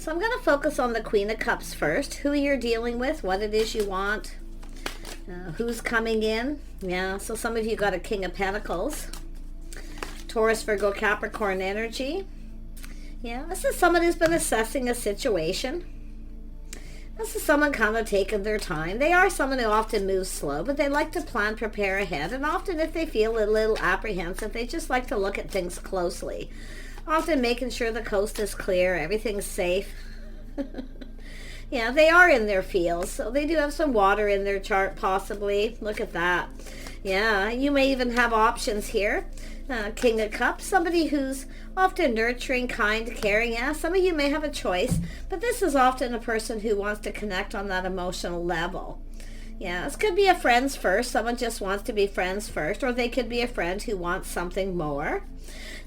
so I'm going to focus on the Queen of Cups first. Who you're dealing with, what it is you want, who's coming in. Yeah, so some of you got a King of Pentacles. Taurus, Virgo, Capricorn energy. Yeah, this is someone who's been assessing a situation. This is someone kind of taking their time. They are someone who often moves slow, but they like to plan, prepare ahead. And often if they feel a little apprehensive, they just like to look at things closely. Often making sure the coast is clear, everything's safe. Yeah, they are in their fields, so they do have some water in their chart possibly. Look at that. Yeah, you may even have options here. King of Cups, somebody who's often nurturing, kind, caring. Yeah, some of you may have a choice, but this is often a person who wants to connect on that emotional level. Yeah, this could be a friends first. Someone just wants to be friends first, or they could be a friend who wants something more.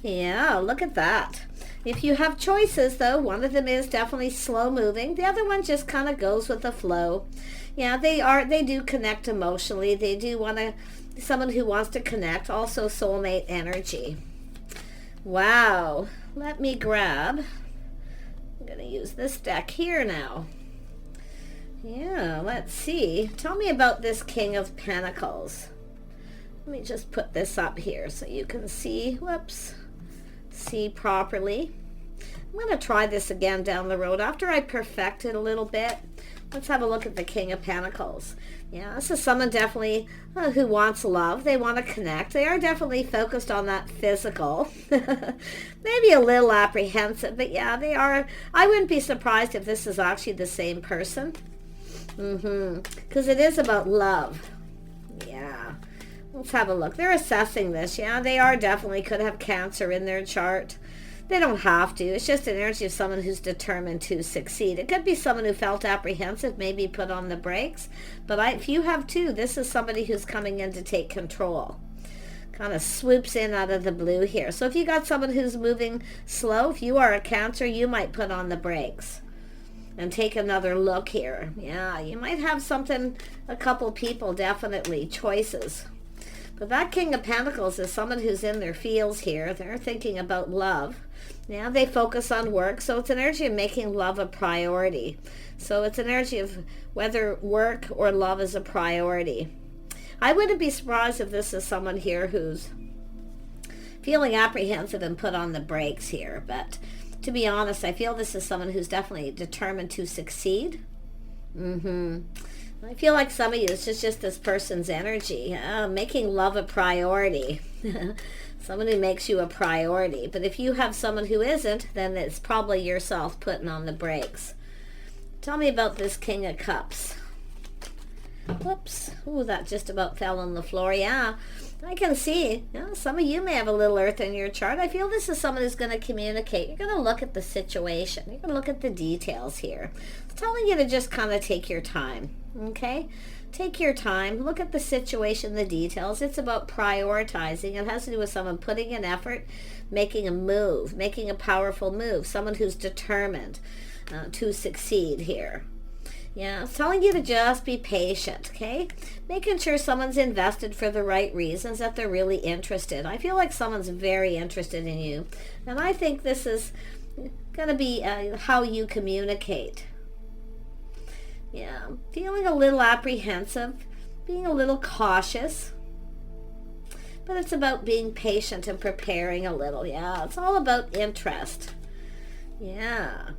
Yeah, look at that. If you have choices, though, one of them is definitely slow moving. The other one just kind of goes with the flow. Yeah, they do connect emotionally. They do want to, someone who wants to connect, also soulmate energy. Wow. Let me grab, I'm going to use this deck here now. Yeah, let's see. Tell me about this King of Pentacles. Let me just put this up here so you can see. Whoops. See properly. I'm going to try this again down the road after I perfect it a little bit. Let's have a look at the King of Pentacles. Yeah, this is someone definitely who wants love. They want to connect. They are definitely focused on that physical. Maybe a little apprehensive, but yeah, they are. I wouldn't be surprised if this is actually the same person. Because it is about love. Yeah. Let's have a look. They're assessing this. Yeah, they are definitely could have Cancer in their chart. They don't have to. It's just an energy of someone who's determined to succeed. It could be someone who felt apprehensive, maybe put on the brakes. But if you have two, this is somebody who's coming in to take control. Kind of swoops in out of the blue here. So if you got someone who's moving slow, if you are a Cancer, you might put on the brakes and take another look here. Yeah, you might have something, a couple people, definitely, choices. But that King of Pentacles is someone who's in their fields here. They're thinking about love. Yeah, they focus on work. So it's an energy of making love a priority. So it's an energy of whether work or love is a priority. I wouldn't be surprised if this is someone here who's feeling apprehensive and put on the brakes here. But to be honest, I feel this is someone who's definitely determined to succeed. I feel like some of you, it's just this person's energy, making love a priority. Someone who makes you a priority. But if you have someone who isn't, then it's probably yourself putting on the brakes. Tell me about this King of Cups. Whoops. Ooh, that just about fell on the floor. Yeah, I can see. Yeah, some of you may have a little earth in your chart. I feel this is someone who's going to communicate. You're going to look at the situation. You're going to look at the details here. It's telling you to just kind of take your time. Okay? Take your time. Look at the situation, the details. It's about prioritizing. It has to do with someone putting in effort, making a move, making a powerful move. Someone who's determined to succeed here. Yeah, it's telling you to just be patient, okay? Making sure someone's invested for the right reasons, that they're really interested. I feel like someone's very interested in you. And I think this is going to be how you communicate. Yeah, feeling a little apprehensive, being a little cautious. But it's about being patient and preparing a little. Yeah, it's all about interest. Yeah.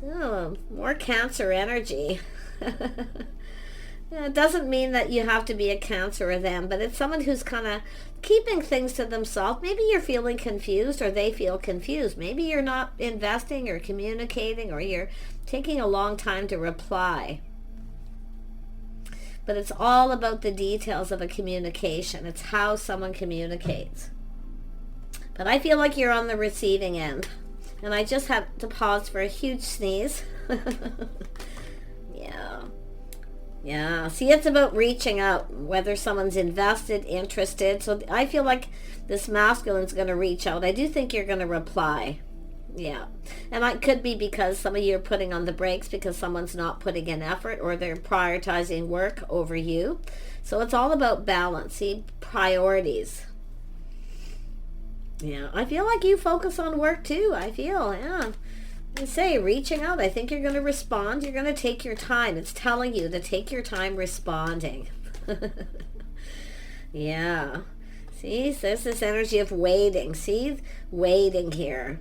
Oh, more Cancer energy. Yeah, it doesn't mean that you have to be a Cancer or them, but it's someone who's kind of keeping things to themselves. Maybe you're feeling confused or they feel confused. Maybe you're not investing or communicating, or you're taking a long time to reply. But it's all about the details of a communication. It's how someone communicates. But I feel like you're on the receiving end. And I just have to pause for a huge sneeze. Yeah. See, it's about reaching out, whether someone's invested, interested. So I feel like this masculine's going to reach out. I do think you're going to reply. Yeah. And it could be because some of you are putting on the brakes because someone's not putting in effort, or they're prioritizing work over you. So it's all about balance. See, priorities. Yeah, I feel like you focus on work too. I feel, yeah. I say reaching out. I think you're going to respond. You're going to take your time. It's telling you to take your time responding. Yeah. See, there's this energy of waiting. See, waiting here.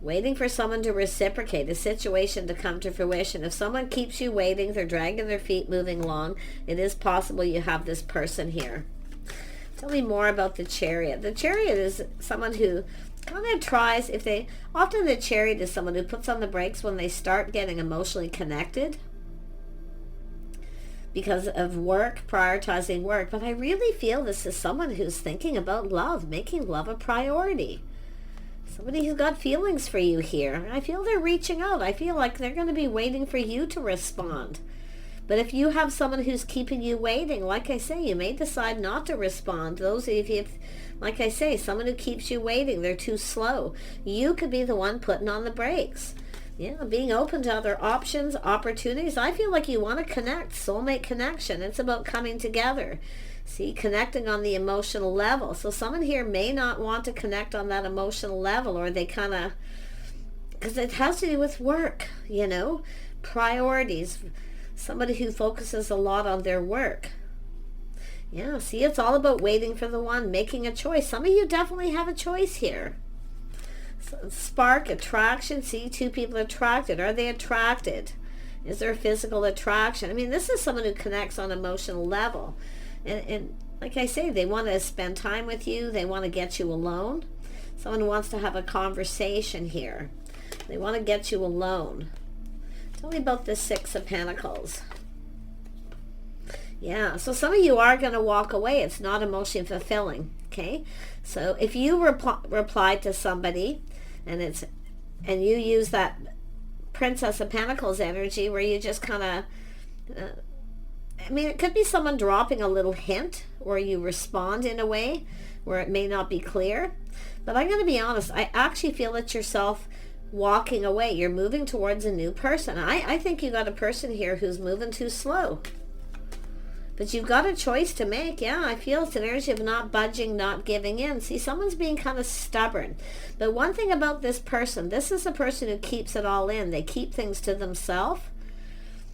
Waiting for someone to reciprocate, a situation to come to fruition. If someone keeps you waiting, they're dragging their feet moving along, it is possible you have this person here. Tell me more about the Chariot. The Chariot is someone who kind of tries, often the Chariot is someone who puts on the brakes when they start getting emotionally connected because of work, prioritizing work. But I really feel this is someone who's thinking about love, making love a priority. Somebody who's got feelings for you here. I feel they're reaching out. I feel like they're going to be waiting for you to respond. But if you have someone who's keeping you waiting, like I say, you may decide not to respond. Those of you, like I say, someone who keeps you waiting, they're too slow. You could be the one putting on the brakes. Yeah, being open to other options, opportunities. I feel like you want to connect, soulmate connection. It's about coming together. See, connecting on the emotional level. So someone here may not want to connect on that emotional level, or they kind of, because it has to do with work, you know, priorities. Somebody who focuses a lot on their work. Yeah, see, it's all about waiting for the one, making a choice. Some of you definitely have a choice here. Spark, attraction. See, two people attracted. Are they attracted? Is there physical attraction? I mean, this is someone who connects on an emotional level. And like I say, they want to spend time with you. They want to get you alone. Someone wants to have a conversation here. They want to get you alone. Tell me about the Six of Pentacles. Yeah, so some of you are going to walk away. It's not emotionally fulfilling, okay? So if you reply to somebody and you use that Princess of Pentacles energy where you just kind of, I mean, it could be someone dropping a little hint or you respond in a way where it may not be clear. But I'm going to be honest, I actually feel it's yourself walking away. You're moving towards a new person. I think you got a person here who's moving too slow. But you've got a choice to make. Yeah, I feel it's an energy of not budging, not giving in. See, someone's being kind of stubborn. But one thing about this person, this is a person who keeps it all in. They keep things to themselves.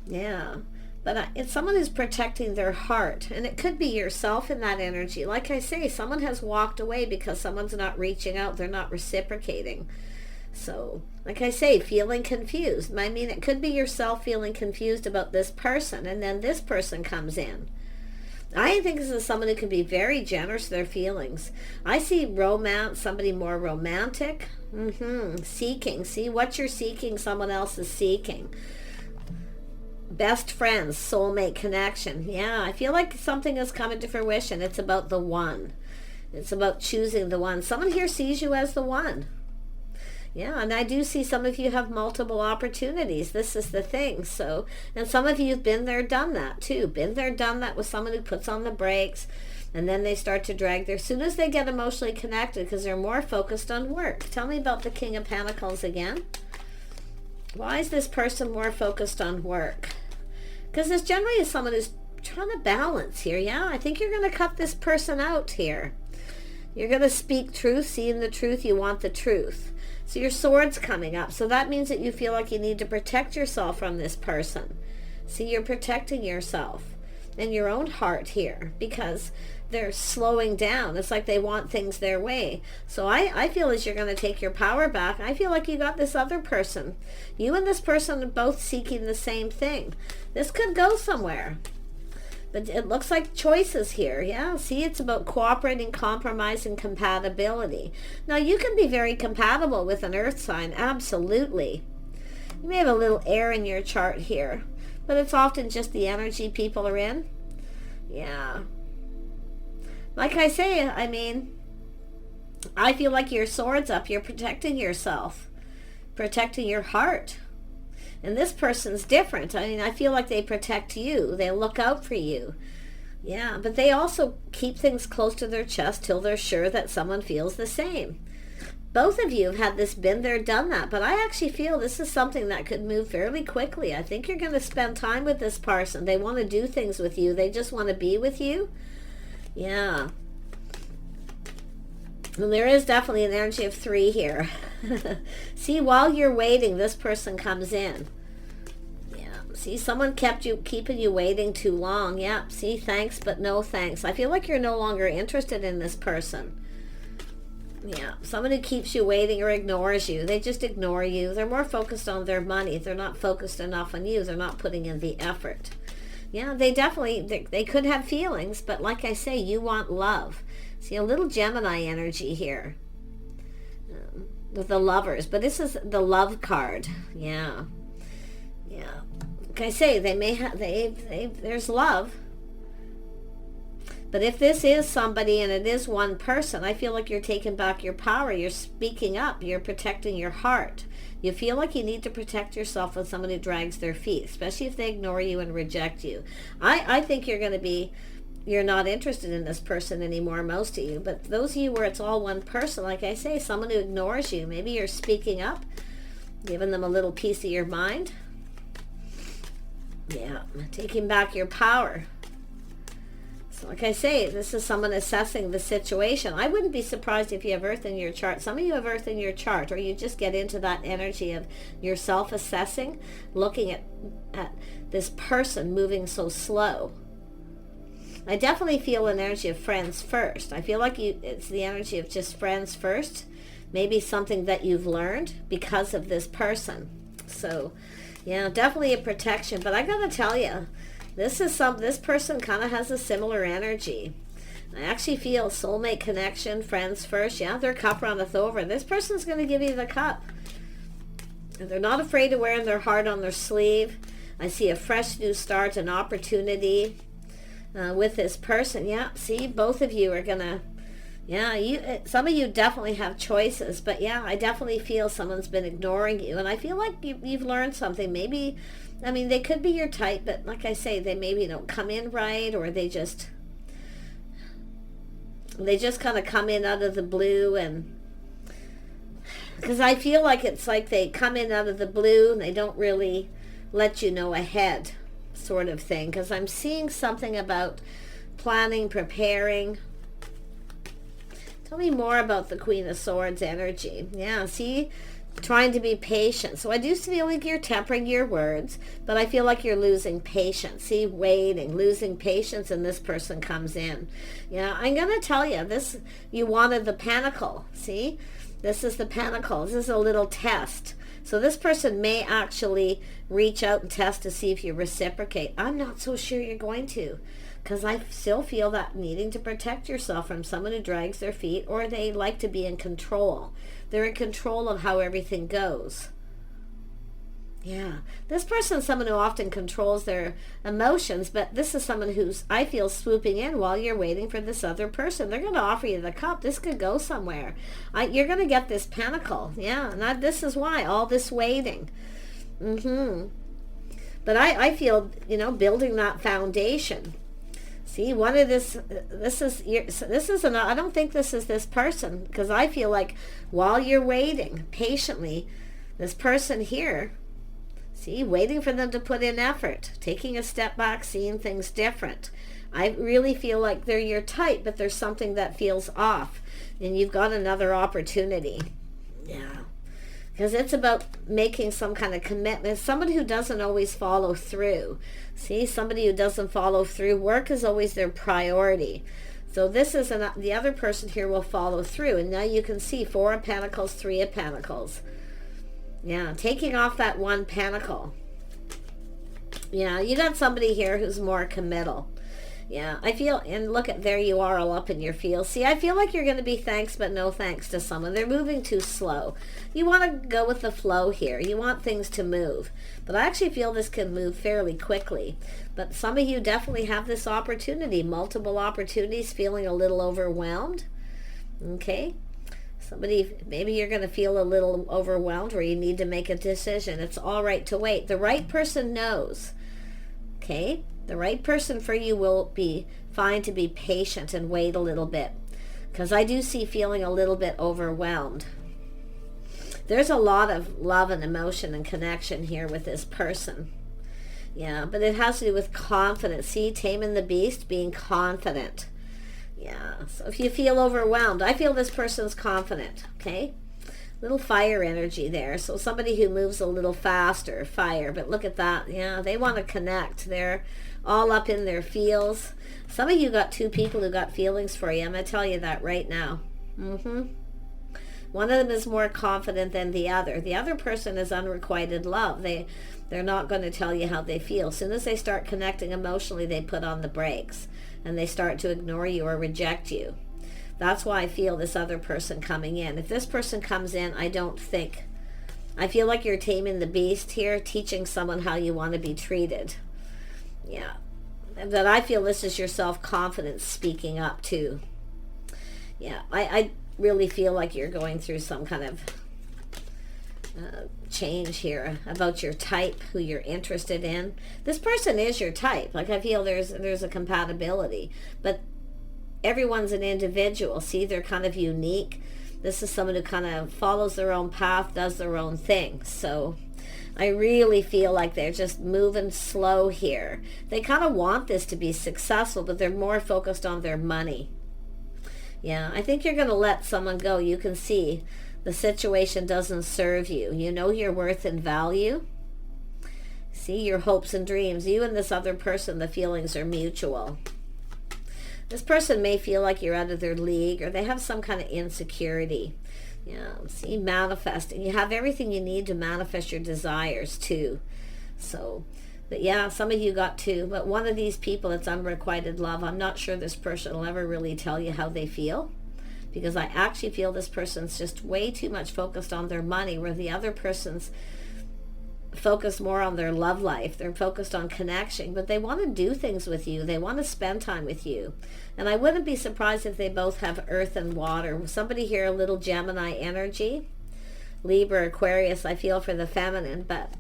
Yeah. But it's someone who's protecting their heart. And it could be yourself in that energy. Like I say, someone has walked away because someone's not reaching out. They're not reciprocating. So, like I say, feeling confused. I mean, it could be yourself feeling confused about this person. And then this person comes in. I think this is someone who can be very generous to their feelings. I see romance, somebody more romantic. Seeking. See, what you're seeking, someone else is seeking. Best friends, soulmate connection. Yeah, I feel like something is coming to fruition. It's about the one. It's about choosing the one. Someone here sees you as the one. Yeah, and I do see some of you have multiple opportunities. This is the thing. So, and some of you have been there, done that too. Been there, done that with someone who puts on the brakes, and then they start to drag their, as soon as they get emotionally connected, because they're more focused on work. Tell me about the King of Pentacles again. Why is this person more focused on work? Because this generally is someone who's trying to balance here. Yeah, I think you're going to cut this person out here. You're going to speak truth, seeing the truth, you want the truth. So your sword's coming up. So that means that you feel like you need to protect yourself from this person. See, you're protecting yourself and your own heart here because they're slowing down. It's like they want things their way. So I feel as you're going to take your power back, I feel like you got this other person. You and this person are both seeking the same thing. This could go somewhere. But it looks like choices here. Yeah, see, it's about cooperating, compromise, and compatibility. Now, you can be very compatible with an earth sign. Absolutely. You may have a little air in your chart here. But it's often just the energy people are in. Yeah. Like I say, I mean, I feel like your sword's up. You're protecting yourself. Protecting your heart. And this person's different. I mean, I feel like they protect you. They look out for you. Yeah, but they also keep things close to their chest till they're sure that someone feels the same. Both of you have had this been there, done that. But I actually feel this is something that could move fairly quickly. I think you're going to spend time with this person. They want to do things with you. They just want to be with you. Yeah. And there is definitely an energy of 3 here. See, while you're waiting, this person comes in. Yeah. See, someone keeping you waiting too long. Yeah. See, thanks, but no thanks. I feel like you're no longer interested in this person. Yeah. Someone who keeps you waiting or ignores you. They just ignore you. They're more focused on their money. They're not focused enough on you. They're not putting in the effort. Yeah, they could have feelings, but like I say, you want love. See, a little Gemini energy here with the Lovers, but this is the Love card. Yeah, yeah. Like I say, they may have there's love, but if this is somebody and it is one person, I feel like you're taking back your power. You're speaking up. You're protecting your heart. You feel like you need to protect yourself when somebody drags their feet, especially if they ignore you and reject you. I think you're not interested in this person anymore, most of you. But those of you where it's all one person, like I say, someone who ignores you, maybe you're speaking up, giving them a little piece of your mind. Yeah, taking back your power. So like I say, this is someone assessing the situation. I wouldn't be surprised if you have Earth in your chart. Some of you have Earth in your chart, or you just get into that energy of yourself assessing, looking at this person moving so slow. I definitely feel an energy of friends first. I feel like it's the energy of just friends first. Maybe something that you've learned because of this person. So, yeah, definitely a protection. But I gotta tell you, this person kind of has a similar energy. I actually feel soulmate connection, friends first. Yeah, their cup runneth over. This person's going to give you the cup. They're not afraid of wearing their heart on their sleeve. I see a fresh new start, an opportunity with this person. Yeah, see, both of you are going to, yeah, some of you definitely have choices. But yeah, I definitely feel someone's been ignoring you. And I feel like you've learned something. Maybe, I mean, they could be your type, but like I say, they maybe don't come in right, or they just kind of come in out of the blue. And because I feel like it's like they come in out of the blue and they don't really let you know ahead, sort of thing. Because I'm seeing something about planning, preparing. Tell me more about the Queen of Swords energy. Yeah, see, trying to be patient. So I do feel like you're tempering your words, but I feel like you're losing patience. See, waiting, losing patience, and this person comes in. Yeah, I'm going to tell you, you wanted the pentacle. See, this is the pentacle. This is a little test. So this person may actually reach out and test to see if you reciprocate. I'm not so sure you're going to, because I still feel that needing to protect yourself from someone who drags their feet, or they like to be in control. They're in control of how everything goes. Yeah. This person is someone who often controls their emotions, but this is someone who's, I feel, swooping in while you're waiting for this other person. They're going to offer you the cup. This could go somewhere. You're going to get this pentacle. Yeah. And this is why. All this waiting. But I feel, building that foundation. See, I don't think this is this person, because I feel like while you're waiting patiently, this person here, see, waiting for them to put in effort, taking a step back, seeing things different. I really feel like they're your type, but there's something that feels off, and you've got another opportunity. Yeah. Because it's about making some kind of commitment. Somebody who doesn't always follow through. See, somebody who doesn't follow through. Work is always their priority. So this is the other person here will follow through. And now you can see 4 of Pentacles, 3 of Pentacles. Yeah, taking off that one pentacle. Yeah, you got somebody here who's more committal. Yeah, I feel, and look at, there you are all up in your feels. See, I feel like you're going to be thanks but no thanks to someone. They're moving too slow. You want to go with the flow here. You want things to move. But I actually feel this can move fairly quickly. But some of you definitely have this opportunity, multiple opportunities, feeling a little overwhelmed. Okay? Maybe you're going to feel a little overwhelmed where you need to make a decision. It's all right to wait. The right person knows. Okay? The right person for you will be fine to be patient and wait a little bit. Because I do see feeling a little bit overwhelmed. There's a lot of love and emotion and connection here with this person. Yeah, but it has to do with confidence. See, taming the beast, being confident. Yeah, so if you feel overwhelmed, I feel this person's confident, okay? Little fire energy there. So somebody who moves a little faster, fire. But look at that. Yeah, they want to connect. They're all up in their feels. Some of you got two people who got feelings for you. I'm going to tell you that right now. One of them is more confident than the other. The other person is unrequited love. They're not going to tell you how they feel. As soon as they start connecting emotionally, they put on the brakes and they start to ignore you or reject you. That's why I feel this other person coming in. If this person comes in, I feel like you're taming the beast here, teaching someone how you want to be treated. Yeah. But I feel this is your self-confidence speaking up too. Yeah, I really feel like you're going through some kind of change here about your type, who you're interested in. This person is your type. Like, I feel there's a compatibility, but everyone's an individual. See, they're kind of unique. This is someone who kind of follows their own path, does their own thing. So I really feel like they're just moving slow here. They kind of want this to be successful, but they're more focused on their money. Yeah, I think you're going to let someone go. You can see the situation doesn't serve you. You know your worth and value. See, your hopes and dreams. You and this other person, the feelings are mutual. This person may feel like you're out of their league, or they have some kind of insecurity. Yeah, see, manifesting. You have everything you need to manifest your desires too. So, but yeah, some of you got two, but one of these people, it's unrequited love. I'm not sure this person will ever really tell you how they feel, because I actually feel this person's just way too much focused on their money, where the other person's focused more on their love life. They're focused on connection, but they want to do things with you. They want to spend time with you. And I wouldn't be surprised if they both have earth and water. Somebody here, a little Gemini energy. Libra, Aquarius, I feel for the feminine, but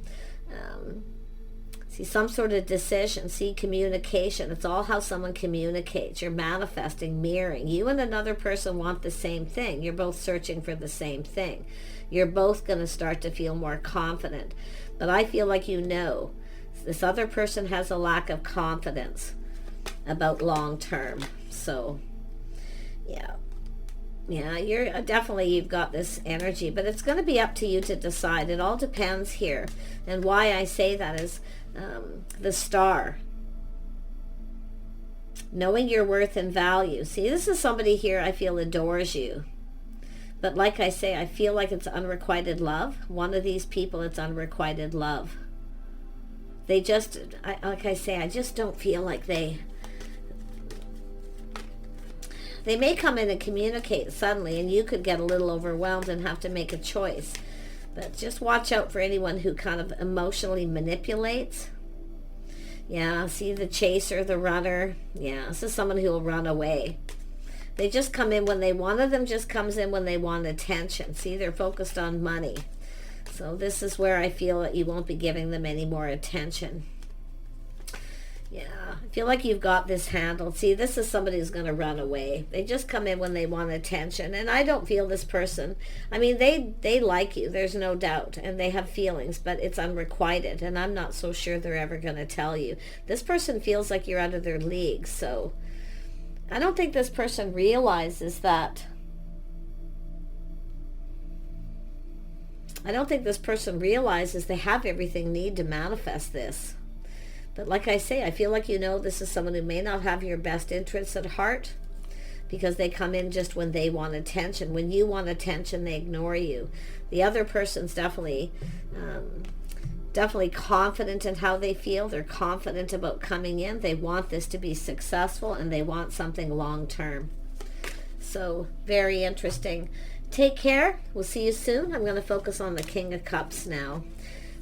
see, some sort of decision. See, communication. It's all how someone communicates. You're manifesting, mirroring. You and another person want the same thing. You're both searching for the same thing. You're both going to start to feel more confident. But I feel like you know this other person has a lack of confidence about long term. So, yeah, you're definitely, you've got this energy, but it's going to be up to you to decide. It all depends here. And why I say that is the star. Knowing your worth and value. See, this is somebody here I feel adores you. But like I say, I feel like it's unrequited love. One of these people, it's unrequited love. They just, like I say, I just don't feel like they may come in and communicate suddenly, and you could get a little overwhelmed and have to make a choice. But just watch out for anyone who kind of emotionally manipulates. Yeah, see, the chaser, the runner. Yeah, this is someone who will run away. They just come in when they, one of them just comes in when they want attention. See, they're focused on money. So this is where I feel that you won't be giving them any more attention. Yeah, I feel like you've got this handled. See, this is somebody who's going to run away. They just come in when they want attention. And I don't feel this person, I mean, they like you, there's no doubt. And they have feelings, but it's unrequited. And I'm not so sure they're ever going to tell you. This person feels like you're out of their league, so I don't think this person realizes that. I don't think this person realizes they have everything need to manifest this. But like I say, I feel like you know this is someone who may not have your best interests at heart, because they come in just when they want attention. When you want attention, they ignore you. The other person's definitely confident in how they feel. They're confident about coming in. They want this to be successful, and they want something long term. So very interesting. Take care. We'll see you soon. I'm going to focus on the King of Cups now,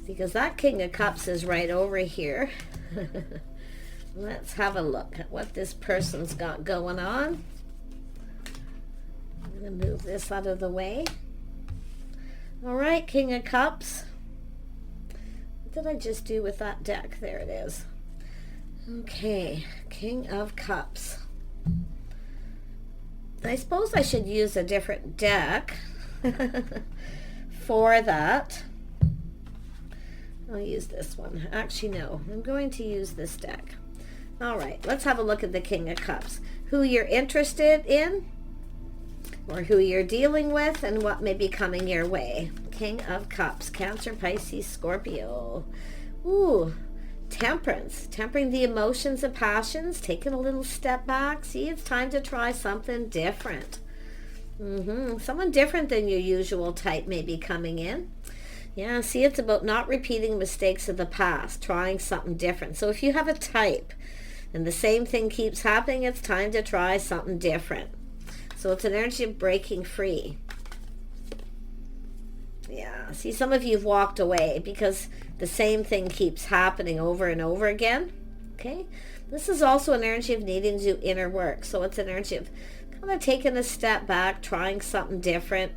because that King of Cups is right over here. Let's have a look at what this person's got going on. I'm going to move this out of the way. All right, King of Cups. What did I just do with that deck? There it is. Okay, King of Cups. I suppose I should use a different deck for that. I'll use this one. Actually, no. I'm going to use this deck. All right, let's have a look at the King of Cups. Who you're interested in? or who you're dealing with and what may be coming your way. King of Cups, Cancer, Pisces, Scorpio. Ooh, Temperance, tempering the emotions and passions, taking a little step back. See, it's time to try something different. Someone different than your usual type may be coming in. Yeah, see, it's about not repeating mistakes of the past, trying something different. So if you have a type and the same thing keeps happening, it's time to try something different. So it's an energy of breaking free. Yeah, see, some of you have walked away because the same thing keeps happening over and over again. Okay, this is also an energy of needing to do inner work. So it's an energy of kind of taking a step back, trying something different.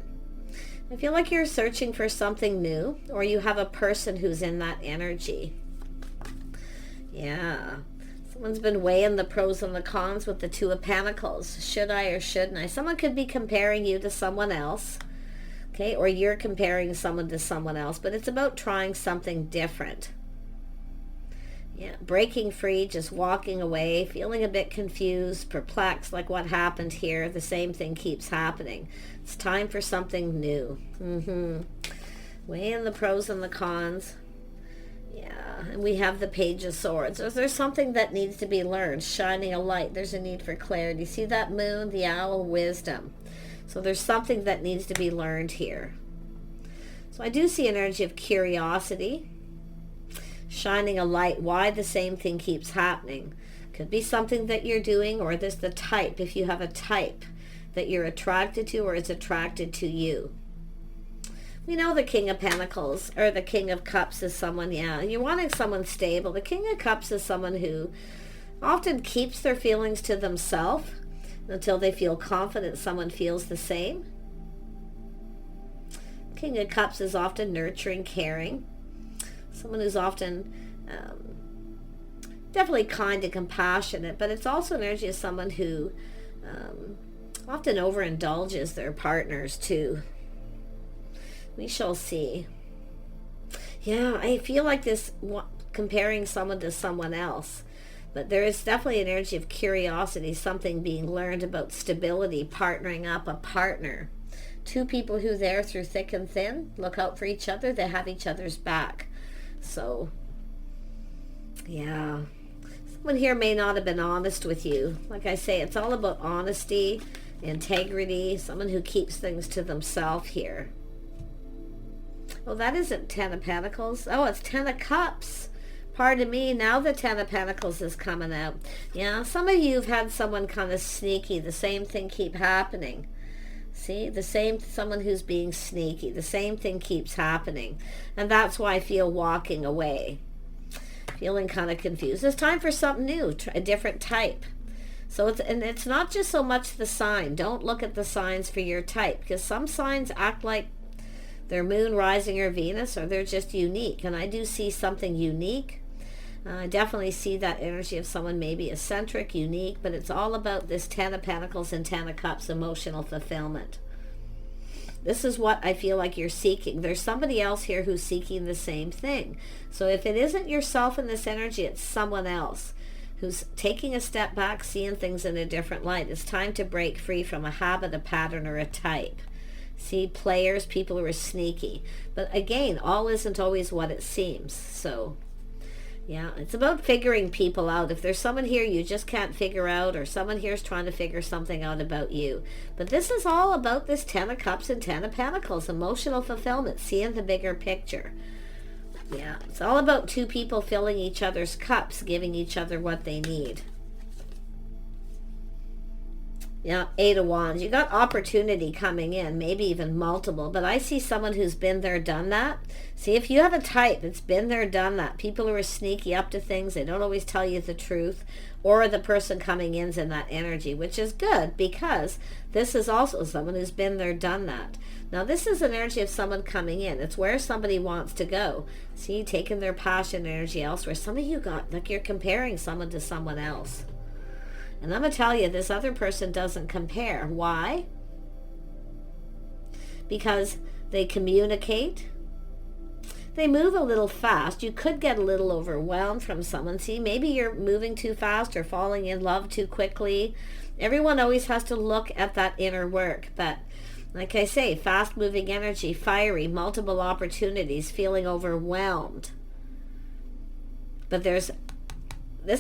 I feel like you're searching for something new, or you have a person who's in that energy. Yeah, someone's been weighing the pros and the cons with the Two of Pentacles. Should I or shouldn't I? Someone could be comparing you to someone else. Okay, or you're comparing someone to someone else, but it's about trying something different. Yeah, breaking free, just walking away, feeling a bit confused, perplexed, like what happened here. The same thing keeps happening. It's time for something new. Weighing the pros and the cons. Yeah, and we have the Page of Swords. If there's something that needs to be learned, shining a light, there's a need for clarity. See that moon, the owl, wisdom. So there's something that needs to be learned here. So I do see an energy of curiosity, shining a light, why the same thing keeps happening. Could be something that you're doing, or this the type, if you have a type that you're attracted to or is attracted to you. We know the King of Pentacles, or the King of Cups is someone, yeah, you're wanting someone stable. The King of Cups is someone who often keeps their feelings to themselves until they feel confident someone feels the same. King of Cups is often nurturing, caring. Someone who's often definitely kind and compassionate, but it's also an energy of someone who often overindulges their partners too. We shall see. Yeah, I feel like this comparing someone to someone else. But there is definitely an energy of curiosity, something being learned about stability, partnering up, a partner. Two people who are there through thick and thin, look out for each other, they have each other's back. So, yeah. Someone here may not have been honest with you. Like I say, it's all about honesty, integrity, someone who keeps things to themselves here. Oh, that isn't Ten of Pentacles. Oh, it's Ten of Cups. Pardon me, now the Ten of Pentacles is coming out. Yeah, some of you have had someone kind of sneaky. The same thing keep happening. See, someone who's being sneaky. The same thing keeps happening. And that's why I feel walking away. Feeling kind of confused. It's time for something new, a different type. So it's not just so much the sign. Don't look at the signs for your type, because some signs act like their moon, rising, or Venus, or they're just unique. And I do see something unique. I definitely see that energy of someone maybe eccentric, unique, but it's all about this Ten of Pentacles and Ten of Cups, emotional fulfillment. This is what I feel like you're seeking. There's somebody else here who's seeking the same thing. So if it isn't yourself in this energy, it's someone else who's taking a step back, seeing things in a different light. It's time to break free from a habit, a pattern, or a type. See, players, people who are sneaky. But again, all isn't always what it seems. So yeah, it's about figuring people out. If there's someone here you just can't figure out, or someone here is trying to figure something out about you. But this is all about this Ten of Cups and Ten of Pentacles, emotional fulfillment, seeing the bigger picture. Yeah, it's all about two people filling each other's cups, giving each other what they need. Yeah, Eight of Wands. You got opportunity coming in, maybe even multiple, but I see someone who's been there, done that. See, if you have a type that's been there, done that, people who are sneaky up to things, they don't always tell you the truth, or the person coming in's in that energy, which is good, because this is also someone who's been there, done that. Now, this is an energy of someone coming in. It's where somebody wants to go. See, taking their passion energy elsewhere. Some of you got, like, you're comparing someone to someone else. And I'm going to tell you, this other person doesn't compare. Why? Because they communicate. They move a little fast. You could get a little overwhelmed from someone. See, maybe you're moving too fast or falling in love too quickly. Everyone always has to look at that inner work. But like I say, fast moving energy, fiery, multiple opportunities, feeling overwhelmed. But this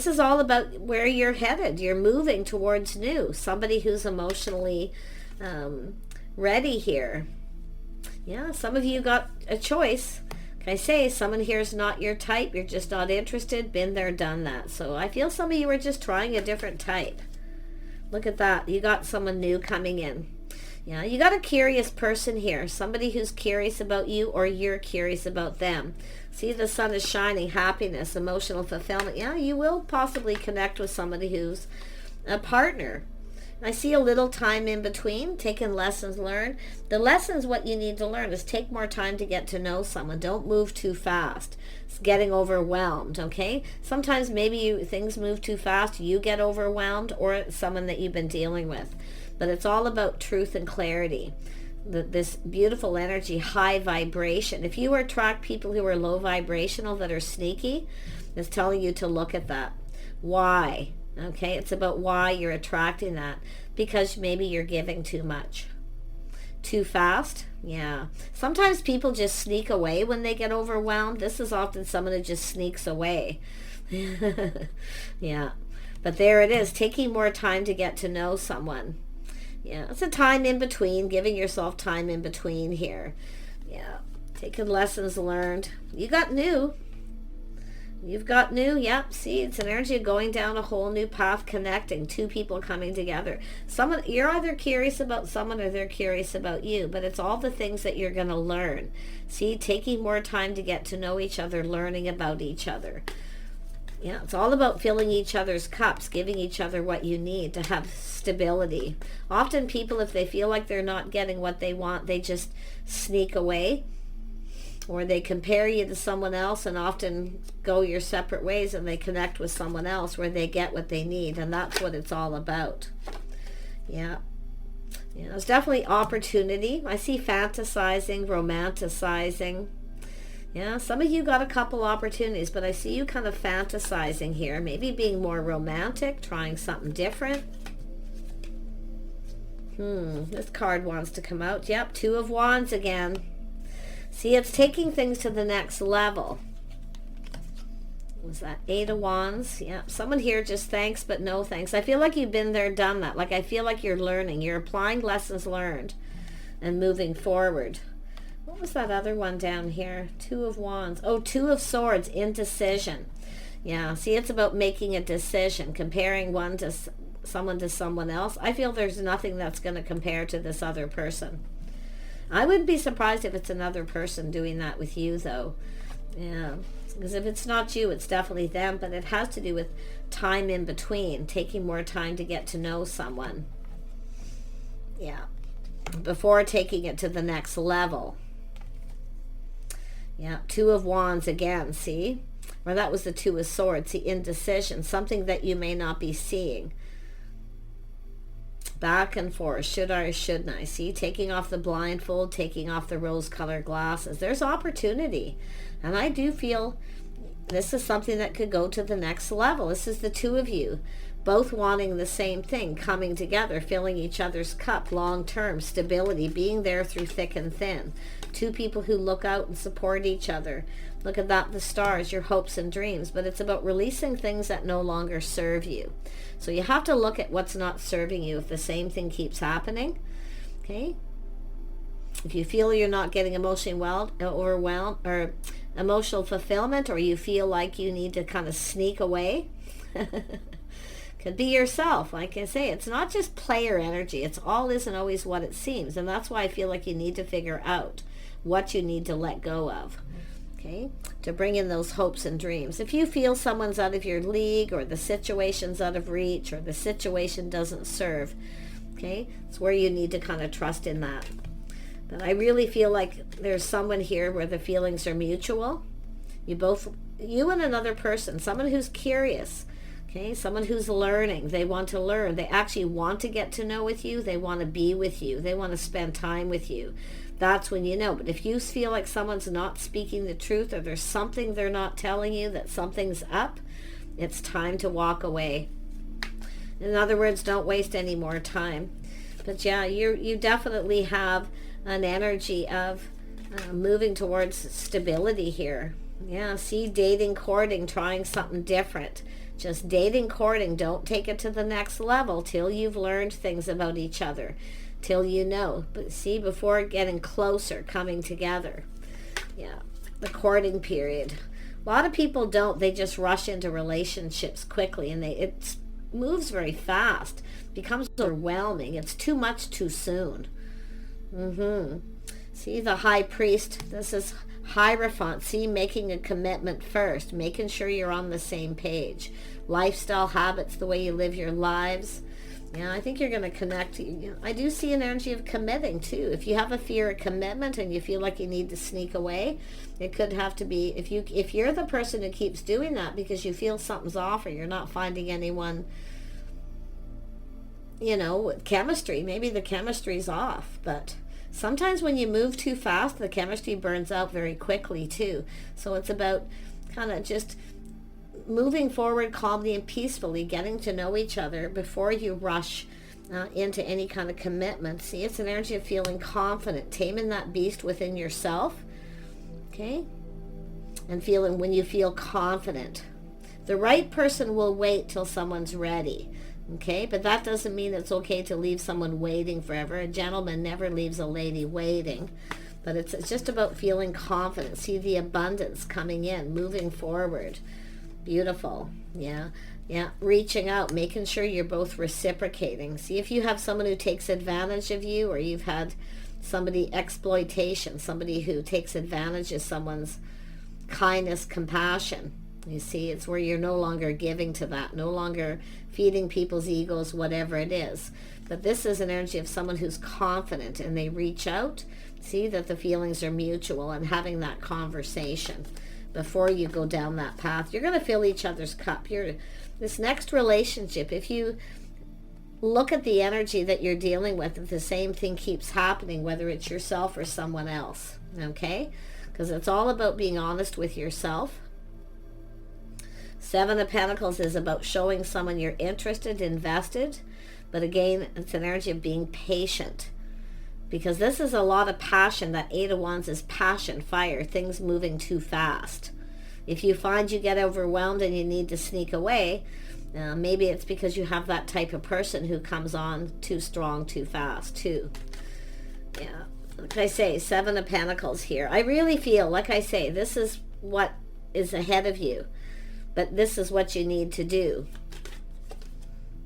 is all about where you're headed. You're moving towards new. Somebody who's emotionally ready here. Yeah, some of you got a choice. Like I say, someone here is not your type. You're just not interested. Been there, done that. So I feel some of you are just trying a different type. Look at that. You got someone new coming in. Yeah, you got a curious person here. Somebody who's curious about you, or you're curious about them. See, the sun is shining. Happiness, emotional fulfillment. Yeah, you will possibly connect with somebody who's a partner. I see a little time in between, taking lessons learned. The lessons, what you need to learn is take more time to get to know someone. Don't move too fast. It's getting overwhelmed, okay? Sometimes maybe things move too fast, you get overwhelmed, or it's someone that you've been dealing with. But it's all about truth and clarity. This beautiful energy, high vibration. If you attract people who are low vibrational, that are sneaky, it's telling you to look at that. Why? Okay, it's about why you're attracting that. Because maybe you're giving too much. Too fast? Yeah. Sometimes people just sneak away when they get overwhelmed. This is often someone who just sneaks away. Yeah. But there it is, taking more time to get to know someone. Yeah, it's a time in between, giving yourself time in between here. Yeah, taking lessons learned. You got new. You've got new, yep. See, it's an energy of going down a whole new path, connecting, two people coming together. Someone, you're either curious about someone or they're curious about you, but it's all the things that you're going to learn. See, taking more time to get to know each other, learning about each other. Yeah, it's all about filling each other's cups, giving each other what you need to have stability. Often people, if they feel like they're not getting what they want, they just sneak away. Or they compare you to someone else and often go your separate ways, and they connect with someone else where they get what they need. And that's what it's all about. Yeah. Yeah, there's definitely opportunity. I see fantasizing, romanticizing. Yeah, some of you got a couple opportunities, but I see you kind of fantasizing here. Maybe being more romantic, trying something different. This card wants to come out. Yep, Two of Wands again. See, it's taking things to the next level. Was that Eight of Wands? Yeah, someone here just thanks, but no thanks. I feel like you've been there, done that. Like, I feel like you're learning. You're applying lessons learned and moving forward. What was that other one down here? Two of Wands. Oh, Two of Swords, indecision. Yeah, see, it's about making a decision, comparing one to someone to someone else. I feel there's nothing that's going to compare to this other person. I wouldn't be surprised if it's another person doing that with you, though. Yeah, because if it's not you, it's definitely them, but it has to do with time in between, taking more time to get to know someone. Yeah, before taking it to the next level. Yeah, Two of Wands again, see? Or that was the Two of Swords, the indecision, something that you may not be seeing. Back and forth, should I or shouldn't I? See, taking off the blindfold, taking off the rose-colored glasses. There's opportunity. And I do feel this is something that could go to the next level. This is the two of you, both wanting the same thing, coming together, filling each other's cup, long-term, stability, being there through thick and thin. Two people who look out and support each other. Look at that, the stars, your hopes and dreams. But it's about releasing things that no longer serve you. So you have to look at what's not serving you if the same thing keeps happening. Okay? If you feel you're not getting emotionally overwhelmed or emotional fulfillment, or you feel like you need to kind of sneak away, could be yourself. Like I say, it's not just player energy. It's all isn't always what it seems. And that's why I feel like you need to figure out what you need to let go of. Okay, to bring in those hopes and dreams. If you feel someone's out of your league, or the situation's out of reach, or the situation doesn't serve, okay, it's where you need to kind of trust in that. But I really feel like there's someone here where the feelings are mutual. You and another person, someone who's curious, okay, someone who's learning. They want to learn. They actually want to get to know with you. They want to be with you. They want to spend time with you. that's when you know. But if you feel like someone's not speaking the truth, or there's something they're not telling you, that something's up, it's time to walk away. In other words, don't waste any more time. But yeah, you definitely have an energy of moving towards stability here. Yeah, see, dating, courting, trying something different. Just dating, courting. Don't take it to the next level till you've learned things about each other, till you know. But see, before getting closer, coming together. Yeah, the courting period. A lot of people don't. They just rush into relationships quickly, and it moves very fast. Becomes overwhelming. It's too much too soon. See, the high priest. This is Hierophant. See, making a commitment first, making sure you're on the same page. Lifestyle habits, the way you live your lives. Yeah, I think you're going to connect. I do see an energy of committing too. If you have a fear of commitment and you feel like you need to sneak away, it could have to be, if you're the person who keeps doing that because you feel something's off, or you're not finding anyone, with chemistry. Maybe the chemistry's off, but sometimes when you move too fast, the chemistry burns out very quickly too. So it's about kind of just moving forward calmly and peacefully, getting to know each other before you rush into any kind of commitment. See, it's an energy of feeling confident, taming that beast within yourself, okay? And feeling when you feel confident. The right person will wait till someone's ready, okay? But that doesn't mean it's okay to leave someone waiting forever. A gentleman never leaves a lady waiting. But it's just about feeling confident. See the abundance coming in, moving forward. Beautiful. Yeah. Reaching out, making sure you're both reciprocating. See, if you have someone who takes advantage of you, or you've had somebody exploitation, somebody who takes advantage of someone's kindness, compassion. You see, it's where you're no longer giving to that, no longer feeding people's egos, whatever it is. But this is an energy of someone who's confident, and they reach out, see that the feelings are mutual, and having that conversation before you go down that path. You're going to fill each other's cup. This next relationship, if you look at the energy that you're dealing with, if the same thing keeps happening, whether it's yourself or someone else, okay? Because it's all about being honest with yourself. Seven of Pentacles is about showing someone you're interested, invested. But again, it's an energy of being patient. Because this is a lot of passion. That Eight of Wands is passion, fire, things moving too fast. If you find you get overwhelmed and you need to sneak away, maybe it's because you have that type of person who comes on too strong, too fast, too. Yeah, like I say, Seven of Pentacles here. I really feel, like I say, this is what is ahead of you. But this is what you need to do.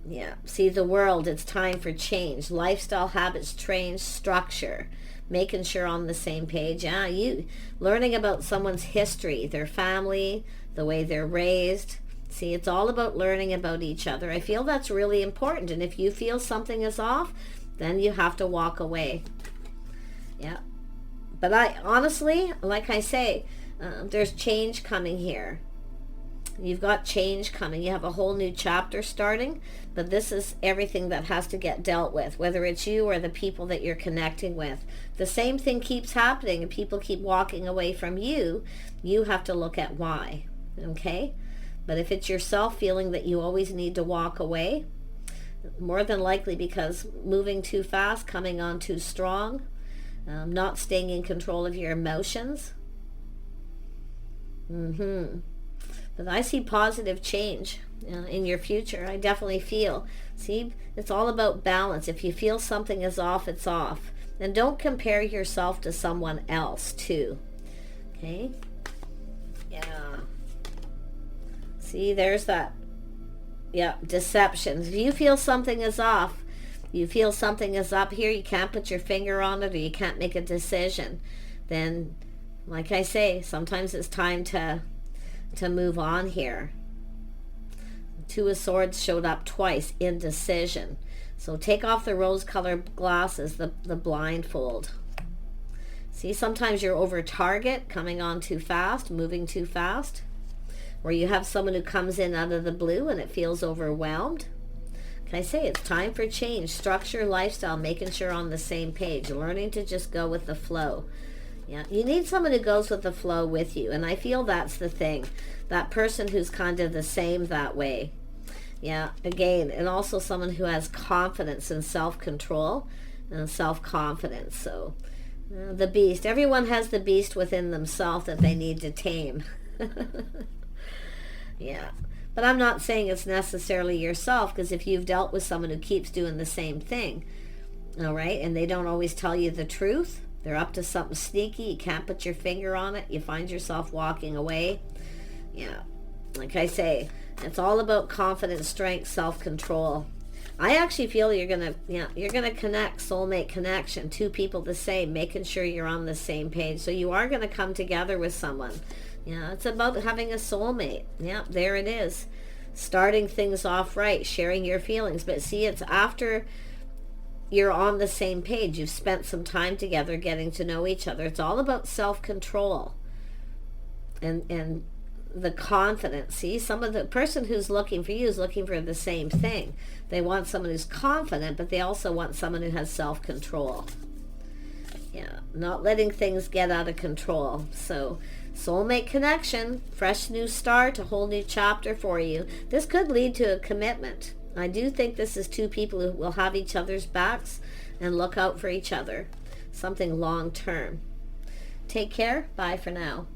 Yeah, see the world, it's time for change. Lifestyle habits, change, structure, making sure on the same page. Yeah, you learning about someone's history, their family, the way they're raised. See, it's all about learning about each other. I feel that's really important. And if you feel something is off, then you have to walk away. Yeah. But I honestly, like I say, there's change coming here. You've got change coming. You have a whole new chapter starting, but this is everything that has to get dealt with, whether it's you or the people that you're connecting with. The same thing keeps happening and people keep walking away from you. You have to look at why, okay? But if it's yourself feeling that you always need to walk away, more than likely because moving too fast, coming on too strong, not staying in control of your emotions. But I see positive change in your future. I definitely feel. See, it's all about balance. If you feel something is off, it's off. And don't compare yourself to someone else, too. Okay? Yeah. See, there's that. Yeah, deceptions. If you feel something is off, you feel something is up here, you can't put your finger on it, or you can't make a decision, then, like I say, sometimes it's time to move on here. Two of Swords showed up twice, indecision. So take off the rose-colored glasses, the blindfold. See, sometimes you're over target, coming on too fast, moving too fast. Or you have someone who comes in out of the blue and it feels overwhelmed. Like I say, it's time for change. Structure, lifestyle, making sure you're on the same page. Learning to just go with the flow. Yeah, you need someone who goes with the flow with you. And I feel that's the thing. That person who's kind of the same that way. Yeah, again, and also someone who has confidence and self-control and self-confidence. So, the beast. Everyone has the beast within themselves that they need to tame. Yeah. But I'm not saying it's necessarily yourself, because if you've dealt with someone who keeps doing the same thing, all right, and they don't always tell you the truth, they're up to something sneaky, you can't put your finger on it, you find yourself walking away. Yeah, like I say, it's all about confidence, strength, self-control. I actually feel you're gonna connect, soulmate connection, two people the same, making sure you're on the same page. So you are gonna come together with someone. Yeah, it's about having a soulmate. Yeah, there it is. Starting things off right, sharing your feelings. But see, it's after you're on the same page. You've spent some time together getting to know each other. It's all about self-control and the confidence. See, some of the person who's looking for you is looking for the same thing. They want someone who's confident, but they also want someone who has self-control. Yeah, not letting things get out of control. So, soulmate connection, fresh new start, a whole new chapter for you. This could lead to a commitment. I do think this is two people who will have each other's backs and look out for each other. Something long term. Take care. Bye for now.